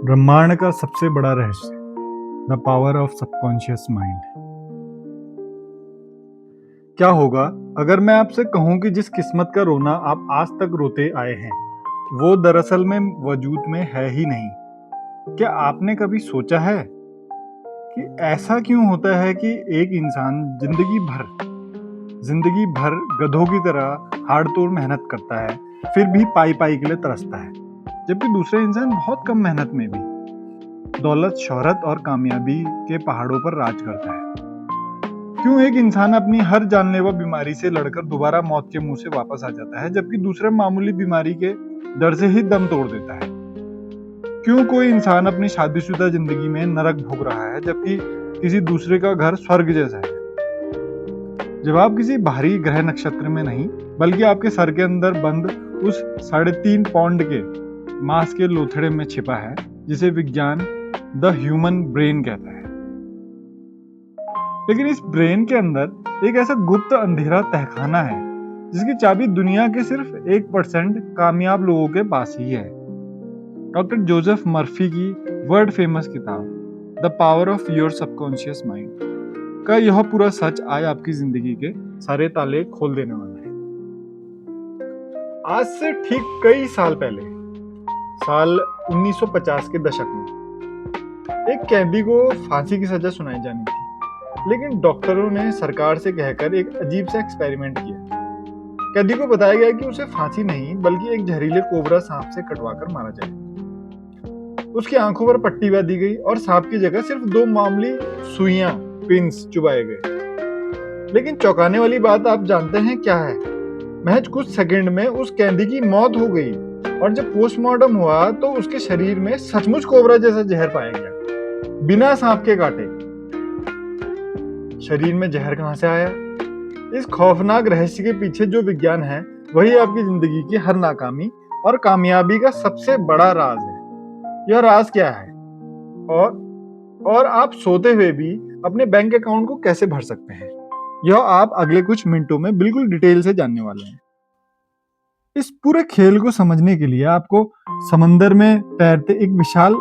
ब्रह्मांड का सबसे बड़ा रहस्य, the power of subconscious mind. क्या होगा अगर मैं आपसे कहूं कि जिस किस्मत का रोना आप आज तक रोते आए हैं, वो दरअसल में वजूद में है ही नहीं। क्या आपने कभी सोचा है कि ऐसा क्यों होता है कि एक इंसान जिंदगी भर गधों की तरह हाड़-तोड़ मेहनत करता है, फिर भी पाई-पाई के लिए तरसता है, जबकि दूसरा इंसान बहुत कम मेहनत में भी दौलत, शोहरत और कामयाबी के पहाड़ों पर राज करता है? क्यों एक इंसान अपनी हर जानलेवा बीमारी से लड़कर दोबारा मौत के मुंह से वापस आ जाता है, जबकि दूसरा मामूली बीमारी के डर से ही दम तोड़ देता है? क्यों कोई इंसान अपनी शादीशुदा जिंदगी में नरक भोग रहा है, जबकि किसी दूसरे का घर स्वर्ग जैसा है? जवाब किसी बाहरी ग्रह नक्षत्र में नहीं, बल्कि आपके सर के अंदर बंद उस 3.5 पाउंड के मांस के लोथड़े में छिपा है, जिसे विज्ञान द ह्यूमन ब्रेन कहता है। लेकिन इस ब्रेन के अंदर एक ऐसा गुप्त अंधेरा तहखाना है जिसकी चाबी दुनिया के सिर्फ 1% कामयाब लोगों के पास ही है। डॉक्टर जोसेफ मर्फी की वर्ल्ड फेमस किताब the power of your subconscious mind का यह पूरा सच आज आपकी जिंदगी के सारे ताले खोल देने वाला है। आज से ठीक कई साल पहले, साल 1950 के दशक में, एक कैदी को फांसी की सजा सुनाई जानी थी, लेकिन डॉक्टरों ने सरकार से कहकर एक अजीब सा एक्सपेरिमेंट किया। कैदी को बताया गया कि उसे फांसी नहीं बल्कि एक जहरीले कोबरा सांप से कटवाकर मारा जाए। उसकी आंखों पर पट्टी बांधी गई और सांप की जगह सिर्फ 2 मामूली सुइयां, पिंस चुभाए गए। लेकिन चौंकाने वाली बात आप जानते हैं क्या है? महज कुछ सेकंड में उस कैदी की मौत हो गई, और जब पोस्टमार्टम हुआ तो उसके शरीर में सचमुच कोबरा जैसा जहर पाया गया, बिना सांप के काटे। शरीर में जहर कहां से आया? इस खौफनाक रहस्य के पीछे जो विज्ञान है, वही आपकी जिंदगी की हर नाकामी और कामयाबी का सबसे बड़ा राज है। यह राज क्या है? और आप सोते हुए भी अपने बैंक अकाउंट को कैसे भर सकते हैं, यह आप अगले कुछ मिनटों में बिल्कुल डिटेल से जानने वाले हैं। इस पूरे खेल को समझने के लिए आपको समंदर में तैरते एक विशाल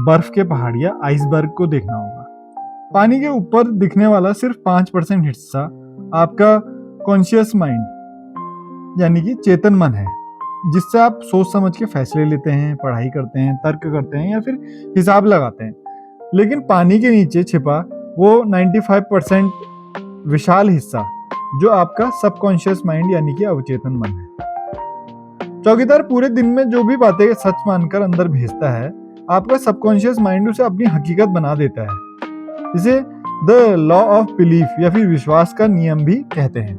बर्फ के पहाड़ या आइसबर्ग को देखना होगा। पानी के ऊपर दिखने वाला सिर्फ 5% हिस्सा आपका कॉन्शियस माइंड यानी कि चेतन मन है, जिससे आप सोच समझ के फैसले लेते हैं, पढ़ाई करते हैं, तर्क करते हैं या फिर हिसाब लगाते हैं। लेकिन पानी के नीचे छिपा वो 95% विशाल हिस्सा, जो आपका सबकॉन्शियस माइंड यानी कि अवचेतन मन है। चौकीदार पूरे दिन में जो भी बातें सच मानकर अंदर भेजता है, आपका सबकॉन्शियस माइंड उसे अपनी हकीकत बना देता है। इसे द लॉ ऑफ बिलीफ या फिर विश्वास का नियम भी कहते हैं।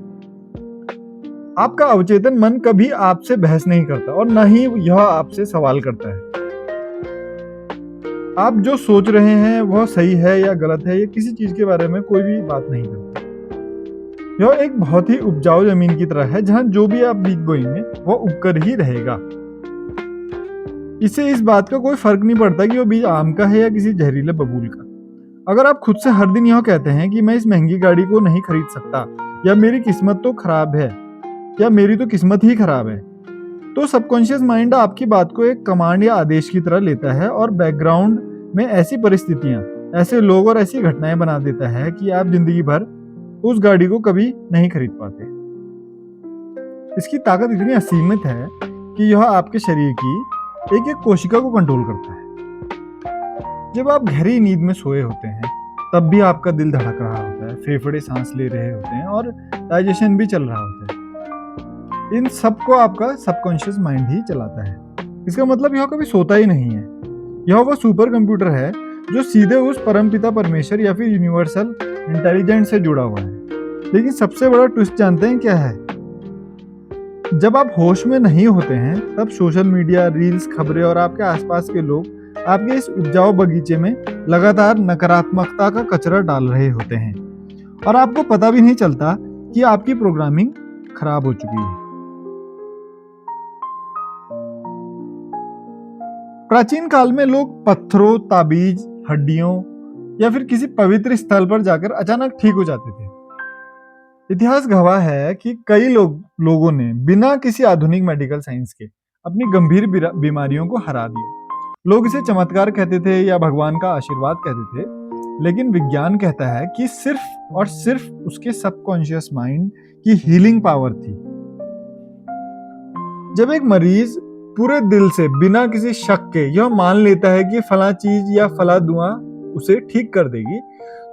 आपका अवचेतन मन कभी आपसे बहस नहीं करता और न ही यह आपसे सवाल करता है। आप जो सोच रहे हैं वह सही है या गलत है, ये किसी चीज के बारे में कोई भी बात नहीं करता। यह एक बहुत ही उपजाऊ जमीन की तरह है, जहां जो भी आप बीज बोएंगे वह उगकर ही रहेगा। इससे इस बात का कोई फर्क नहीं पड़ता कि वह बीज आम का है या किसी जहरीले बबूल का। अगर आप खुद से हर दिन यह कहते हैं कि मैं इस महंगी गाड़ी को नहीं खरीद सकता, या मेरी किस्मत तो खराब है, या मेरी तो किस्मत ही खराब है, तो सबकॉन्शियस माइंड आपकी बात को एक कमांड या आदेश की तरह लेता है और बैकग्राउंड में ऐसी परिस्थितियां, ऐसे लोग और ऐसी घटनाएं बना देता है कि आप जिंदगी भर उस गाड़ी को कभी नहीं खरीद पाते। इसकी ताकत इतनी असीमित है कि यह आपके शरीर की एक एक कोशिका को कंट्रोल करता है। जब आप गहरी नींद में सोए होते हैं, तब भी आपका दिल धड़क रहा होता है, फेफड़े सांस ले रहे होते हैं और डाइजेशन भी चल रहा होता है। इन सब को आपका सबकॉन्शियस माइंड ही चलाता है। इसका मतलब यह कभी सोता ही नहीं है। यह वो सुपर कंप्यूटर है जो सीधे उस परमपिता परमेश्वर या फिर यूनिवर्सल इंटेलिजेंस से जुड़ा हुआ है। लेकिन सबसे बड़ा ट्विस्ट जानते हैं क्या है? जब आप होश में नहीं होते हैं, तब सोशल मीडिया, रील्स, खबरें और आपके आसपास के लोग आपके इस उपजाऊ बगीचे में लगातार नकारात्मकता का कचरा डाल रहे होते हैं, और आपको पता भी नहीं चलता कि आपकी प्रोग्रामिंग खराब हो चुकी है। प्राचीन काल में लोग पत्थरों, ताबीज, हड्डियों या फिर किसी पवित्र स्थल पर जाकर अचानक ठीक हो जाते थे। इतिहास गवाह है कि कई लोगों ने बिना किसी आधुनिक मेडिकल साइंस के अपनी गंभीर बीमारियों को हरा दिया। लोग इसे चमत्कार कहते थे या भगवान का आशीर्वाद कहते थे, लेकिन विज्ञान कहता है कि सिर्फ और सिर्फ उसके सबकॉन्शियस माइंड की हीलिंग पावर थी। जब एक मरीज पूरे दिल से बिना किसी शक के यह मान लेता है कि फला चीज या फला दुआ उसे ठीक कर देगी,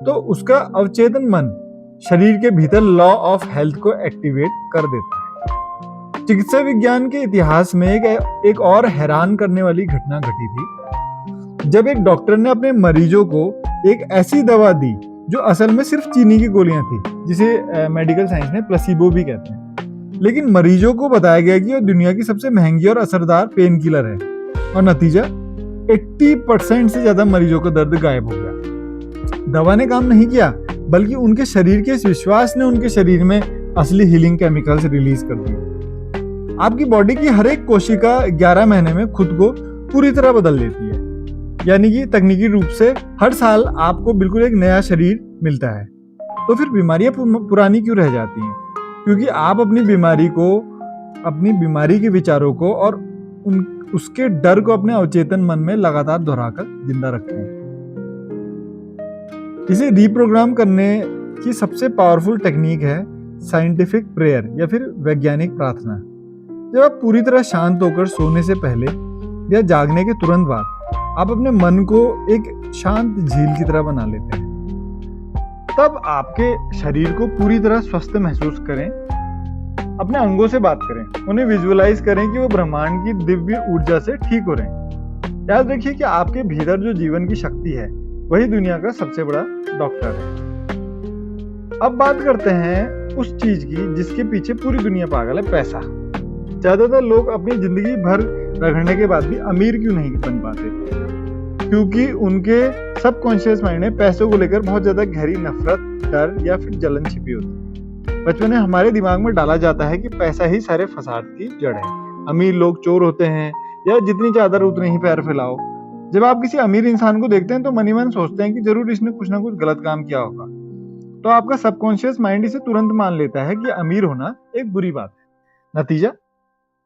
तो उसका अवचेतन मन शरीर के भीतर लॉ ऑफ हेल्थ को एक्टिवेट कर देता है। चिकित्सा विज्ञान के इतिहास में एक और हैरान करने वाली घटना घटी थी, जब एक डॉक्टर ने अपने मरीजों को एक ऐसी दवा दी जो असल में सिर्फ चीनी की गोलियां थी, जिसे मेडिकल साइंस में प्लेसिबो भी कहते हैं, लेकिन मरीजों को बताया गया कि यह दुनिया की सबसे महंगी और असरदार पेन किलर है, और नतीजा 80% से ज्यादा मरीजों का दर्द गायब हो गया। दवा ने काम नहीं किया, बल्कि उनके शरीर के इस विश्वास ने उनके शरीर में असली हीलिंग केमिकल्स रिलीज कर दिए। आपकी बॉडी की हर एक कोशिका 11 महीने में खुद को पूरी तरह बदल देती है, यानी कि तकनीकी रूप से हर साल आपको बिल्कुल एक नया शरीर मिलता है। तो फिर बीमारियां पुरानी क्यों रह जाती हैं? क्योंकि आप अपनी बीमारी के विचारों को और उसके डर को अपने अवचेतन मन में लगातार दोहराकर जिंदा रखते हैं। इसे रीप्रोग्राम करने की सबसे पावरफुल टेक्निक है साइंटिफिक प्रेयर या फिर वैज्ञानिक प्रार्थना। जब आप पूरी तरह शांत होकर सोने से पहले या जागने के तुरंत बाद आप अपने मन को एक शांत झील की तरह बना लेते हैं, तब आपके शरीर को पूरी तरह स्वस्थ महसूस करें। अपने अंगों से बात करें, उन्हें विजुअलाइज करें कि वो ब्रह्मांड की दिव्य ऊर्जा से ठीक हो रहे हैं। याद रखिए कि आपके भीतर जो जीवन की शक्ति है वही दुनिया का सबसे बड़ा डॉक्टर है। अब बात करते हैं उस चीज की जिसके पीछे पूरी दुनिया पागल है, पैसा। ज्यादातर लोग अपनी जिंदगी भर रगड़ने के बाद भी अमीर क्यों नहीं बन पाते? क्योंकि उनके सबकॉन्शियस माइंड में पैसों को लेकर बहुत ज्यादा गहरी नफरत, डर या फिर जलन छिपी होती है। बचपन में हमारे दिमाग में डाला जाता है कि पैसा ही सारे फसाद की जड़ है, अमीर लोग चोर होते हैं, या जितनी चादर उतने ही पैर फैलाओ। जब आप किसी अमीर इंसान को देखते हैं तो मन ही मन सोचते हैं कि जरूर इसने कुछ ना कुछ गलत काम किया होगा। तो आपका सबकॉन्शियस माइंड इसे तुरंत मान लेता है कि अमीर होना एक बुरी बात है। नतीजा,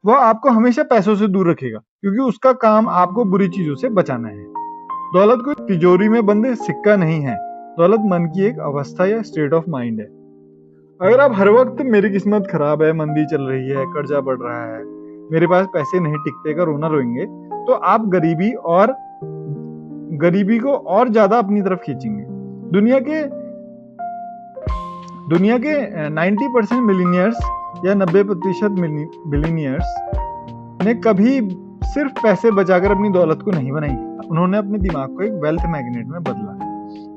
वह आपको हमेशा पैसों से दूर रखेगा, क्योंकि उसका काम आपको बुरी चीजों से बचाना है। दौलत कोई तिजोरी में बंद सिक्का नहीं है, दौलत मन की एक अवस्था या स्टेट ऑफ माइंड है। अगर आप हर वक्त मेरी किस्मत खराब है, मंदी चल रही है, कर्जा बढ़ रहा है, मेरे पास पैसे नहीं टिकते का रोना रोएंगे, तो आप गरीबी को और ज्यादा अपनी तरफ खींचेंगे। दुनिया के 90% मिलीनियर्स या 90% बिलीनियर्स ने कभी सिर्फ पैसे बचाकर अपनी दौलत को नहीं बनाई, उन्होंने अपने दिमाग को एक वेल्थ मैग्नेट में बदला।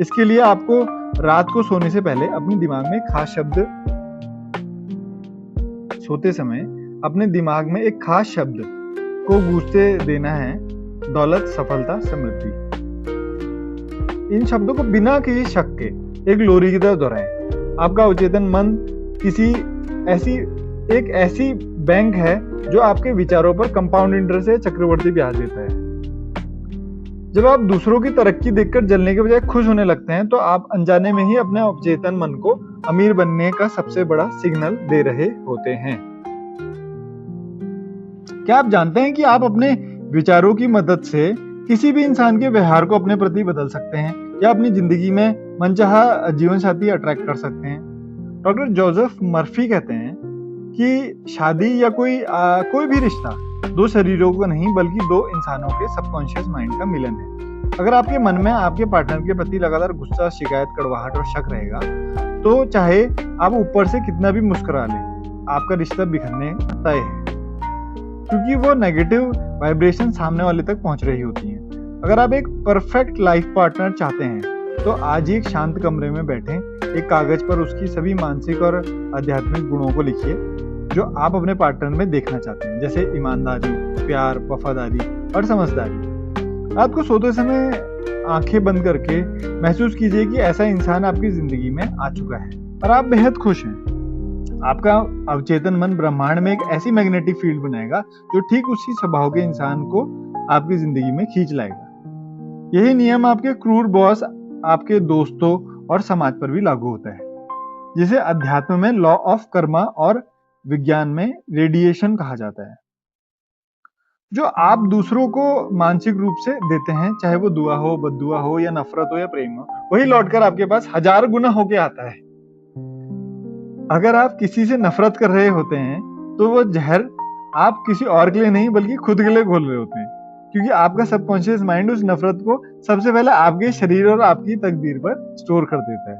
इसके लिए आपको रात को सोने से पहले अपने दिमाग में खास शब्द सोते समय अपने दिमाग में एक खास शब्द को गूंजते देना है, दौलत, सफलता, समृद्धि। इन शब्दों को बिना किसी शक के एक लोरी की तरह दोहराएं। आपका अवचेतन मन एक ऐसी बैंक है जो आपके विचारों पर कंपाउंड इंटरेस्ट या चक्रवर्ती ब्याज देता है। जब आप दूसरों की तरक्की देखकर जलने के बजाय खुश होने लगते हैं, तो आप अनजाने में ही अपने अवचेतन मन को अमीर बनने का सबसे बड़ा सिग्नल दे रहे होते हैं। क्या आप जानते हैं कि आप अपने विचारों की मदद से किसी भी इंसान के व्यवहार को अपने प्रति बदल सकते हैं, या अपनी जिंदगी में मनचाहा जीवन साथी अट्रैक्ट कर सकते हैं? डॉक्टर जोसेफ मर्फी कहते हैं कि शादी या कोई भी रिश्ता दो शरीरों का नहीं, बल्कि दो इंसानों के सबकॉन्शियस माइंड का मिलन है। अगर आपके मन में आपके पार्टनर के प्रति लगातार गुस्सा, शिकायत, कड़वाहट और शक रहेगा, तो चाहे आप ऊपर से कितना भी मुस्कुरा लें, आपका रिश्ता बिखरने तय है, क्योंकि वो नेगेटिव वाइब्रेशन सामने वाले तक पहुंच रही होती हैं। अगर आप एक परफेक्ट लाइफ पार्टनर चाहते हैं, तो आज ही एक शांत कमरे में बैठें, एक कागज पर उसकी सभी मानसिक और आध्यात्मिक गुणों को लिखिए जो आप अपने पार्टनर में देखना चाहते हैं, जैसे ईमानदारी, प्यार, वफादारी और समझदारी। रात को सोते समय आंखें बंद करके महसूस कीजिए कि ऐसा इंसान आपकी जिंदगी में आ चुका है और आप बेहद खुश हैं। आपका अवचेतन मन ब्रह्मांड में एक ऐसी मैग्नेटिक फील्ड बनाएगा जो ठीक उसी स्वभाव के इंसान को आपकी जिंदगी में खींच लाएगा। यही नियम आपके क्रूर बॉस, आपके दोस्तों और समाज पर भी लागू होता है, जिसे अध्यात्म में लॉ ऑफ कर्मा और विज्ञान में रेडिएशन कहा जाता है। जो आप दूसरों को मानसिक रूप से देते हैं, चाहे वो दुआ हो, बद्दुआ हो या नफरत हो या प्रेम हो, वही लौटकर आपके पास 1000 गुना होके आता है। अगर आप किसी से नफरत कर रहे होते हैं, तो वो जहर आप किसी और के लिए नहीं बल्कि खुद के लिए घोल रहे होते हैं, क्योंकि आपका सबकॉन्शियस माइंड उस नफरत को सबसे पहले आपके शरीर और आपकी तकदीर पर स्टोर कर देता है।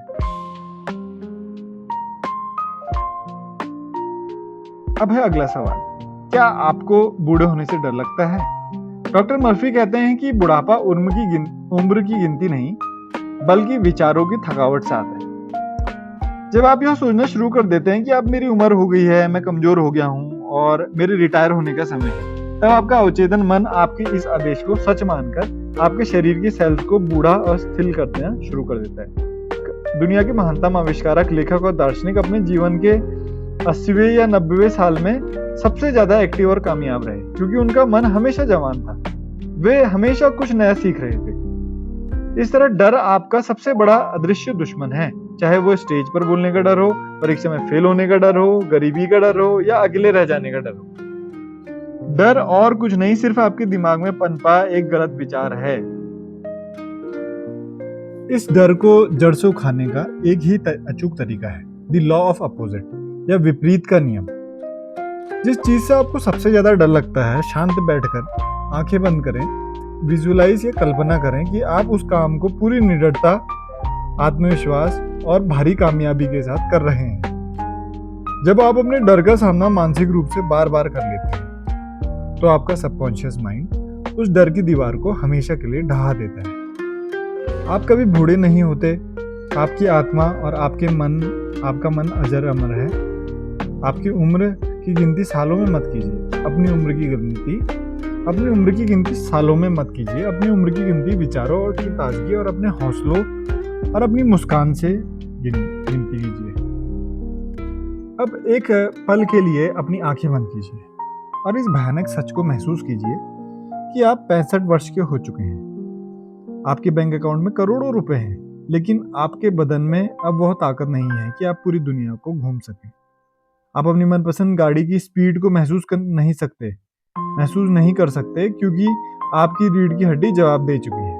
अब है अगला सवाल, क्या आपको बूढ़े होने से डर लगता है? डॉक्टर मर्फी कहते हैं कि बुढ़ापा उम्र की गिनती नहीं, बल्कि विचारों की थकावट से आता है। जब आप यह सोचना शुरू कर देते हैं कि अब मेरी उम्र हो गई है, मैं कमजोर हो गया हूँ और मेरे रिटायर होने का समय है, तब आपका अवचेतन मन आपके इस आदेश को सच मानकर आपके शरीर की सेल्स को बूढ़ा और स्थिर कर देना शुरू कर देता है। दुनिया के महानतम आविष्कारक, लेखक और दार्शनिक अपने जीवन के 80वें या 90वें साल में सबसे ज्यादा एक्टिव और कामयाब रहे, क्योंकि उनका मन हमेशा जवान था। वे हमेशा कुछ नया सीख रहे थे। इस तरह डर आपका सबसे बड़ा अदृश्य दुश्मन है, चाहे वो स्टेज पर बोलने का डर हो, परीक्षा में फेल होने का डर हो, गरीबी का डर हो या अकेले रह जाने का डर हो। डर और कुछ नहीं, सिर्फ आपके दिमाग में पनपा एक गलत विचार है। इस डर को जड़ से उखाड़ने का एक ही अचूक तरीका है, द लॉ ऑफ अपोजिट या विपरीत का नियम। जिस चीज से आपको सबसे ज्यादा डर लगता है, शांत बैठकर आंखें बंद करें, विजुअलाइज या कल्पना करें कि आप उस काम को पूरी निडरता, आत्मविश्वास और भारी कामयाबी के साथ कर रहे हैं। जब आप अपने डर का सामना मानसिक रूप से बार बार कर लेते हैं, तो आपका सबकॉन्शियस माइंड उस डर की दीवार को हमेशा के लिए ढहा देता है। आप कभी बूढ़े नहीं होते। आपकी आत्मा और आपका मन अजर अमर है। आपकी उम्र की गिनती सालों में मत कीजिए, अपनी उम्र की गिनती सालों में मत कीजिए। अपनी उम्र की गिनती विचारों और की ताजगी और अपने हौसलों और अपनी मुस्कान से गिनती कीजिए। अब एक पल के लिए अपनी आंखें बंद कीजिए और इस भयानक सच को महसूस कीजिए कि आप 65 वर्ष के हो चुके हैं। आपके बैंक अकाउंट में करोड़ों रुपए हैं, लेकिन आपके बदन में अब वह ताकत नहीं है कि आप पूरी दुनिया को घूम सकें। आप अपनी मनपसंद गाड़ी की स्पीड को महसूस नहीं कर सकते, क्योंकि आपकी रीढ़ की हड्डी जवाब दे चुकी है।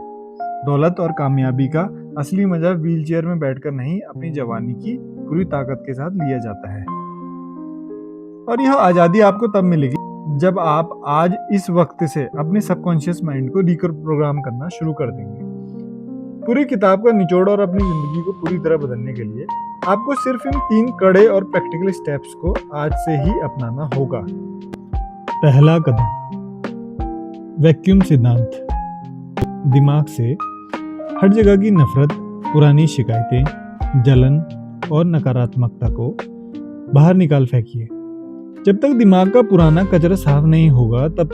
दौलत और कामयाबी का असली मजा व्हीलचेयर में बैठकर नहीं, अपनी जवानी की पूरी ताकत के साथ लिया जाता है। और यह आजादी आपको तब मिलेगी जब आप आज इस वक्त से अपने सबकॉन्शियस माइंड को रिप्रोग्राम करना शुरू कर देंगे। पूरी किताब का निचोड़ और अपनी जिंदगी को पूरी तरह बदलने के लिए आपको सिर्फ इन 3 कड़े और प्रैक्टिकल स्टेप्स को आज से ही अपनाना होगा। पहला कदम, वैक्यूम सिद्धांत। दिमाग से हर जगह की नफरत, पुरानी शिकायतें, जलन और नकारात्मकता को बाहर निकाल फेंकिए। जब तक दिमाग का पुराना कचरा साफ नहीं होगा, तब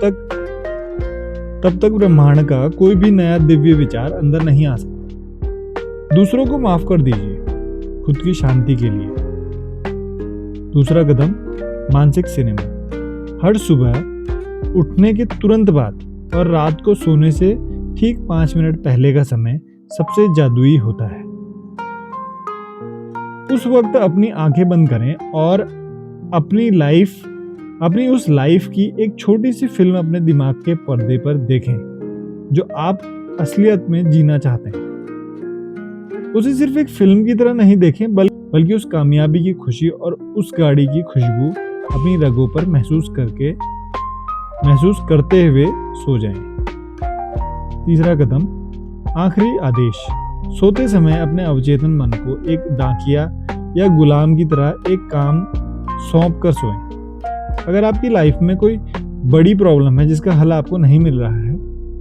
तक ब्रह्मांड का कोई भी नया दिव्य विचार अंदर नहीं आ सकता। दूसरों को माफ कर दीजिए, खुद की शांति के लिए। दूसरा कदम, मानसिक सिनेमा। हर सुबह उठने के तुरंत बाद और रात को सोने से ठीक 5 मिनट पहले का समय सबसे जादुई होता है। उस वक्त अपनी आंखें बंद करें और अपनी उस लाइफ की एक छोटी सी फिल्म अपने दिमाग के पर्दे पर देखें, जो आप असलियत में जीना चाहते हैं। उसे सिर्फ एक फिल्म की तरह नहीं देखें, बल्कि उस कामयाबी की खुशी और उस गाड़ी की खुशबू अपनी रगों पर महसूस करते हुए सो जाएं। तीसरा कदम, आखिरी आदेश। सोते समय अपने अवचेतन मन को एक डाकिया या गुलाम की तरह एक काम सौंप कर सोएं। अगर आपकी लाइफ में कोई बड़ी प्रॉब्लम है जिसका हल आपको नहीं मिल रहा है,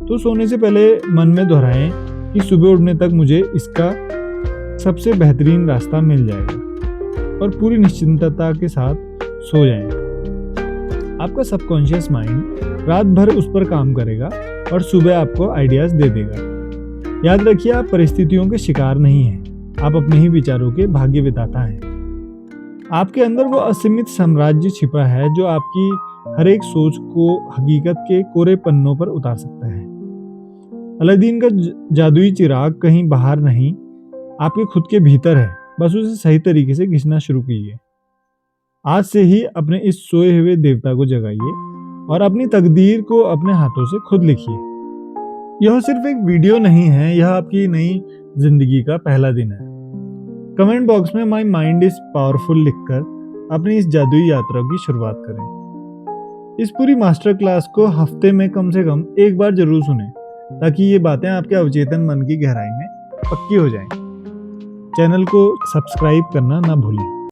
तो सोने से पहले मन में दोहराएं कि सुबह उठने तक मुझे इसका सबसे बेहतरीन रास्ता मिल जाएगा, और पूरी निश्चिंतता के साथ सो जाएं। आपका सबकॉन्शियस माइंड रात भर उस पर काम करेगा और सुबह आपको आइडियाज दे देगा। याद रखिए, आप परिस्थितियों के शिकार नहीं हैं, आप अपने ही विचारों के भाग्य विधाता हैं। आपके अंदर वो असीमित साम्राज्य छिपा है जो आपकी हर एक सोच को हकीकत के कोरे पन्नों पर उतार सकता है। अलादीन का जादुई चिराग कहीं बाहर नहीं, आपके खुद के भीतर है। बस उसे सही तरीके से खींचना शुरू कीजिए। आज से ही अपने इस सोए हुए देवता को जगाइए और अपनी तकदीर को अपने हाथों से खुद लिखिए। यह सिर्फ एक वीडियो नहीं है, यह आपकी नई जिंदगी का पहला दिन है। कमेंट बॉक्स में माई माइंड इज पावरफुल लिखकर अपनी इस जादुई यात्रा की शुरुआत करें। इस पूरी मास्टर क्लास को हफ्ते में कम से कम एक बार जरूर सुनें, ताकि ये बातें आपके अवचेतन मन की गहराई में पक्की हो जाएं। चैनल को सब्सक्राइब करना ना भूलें।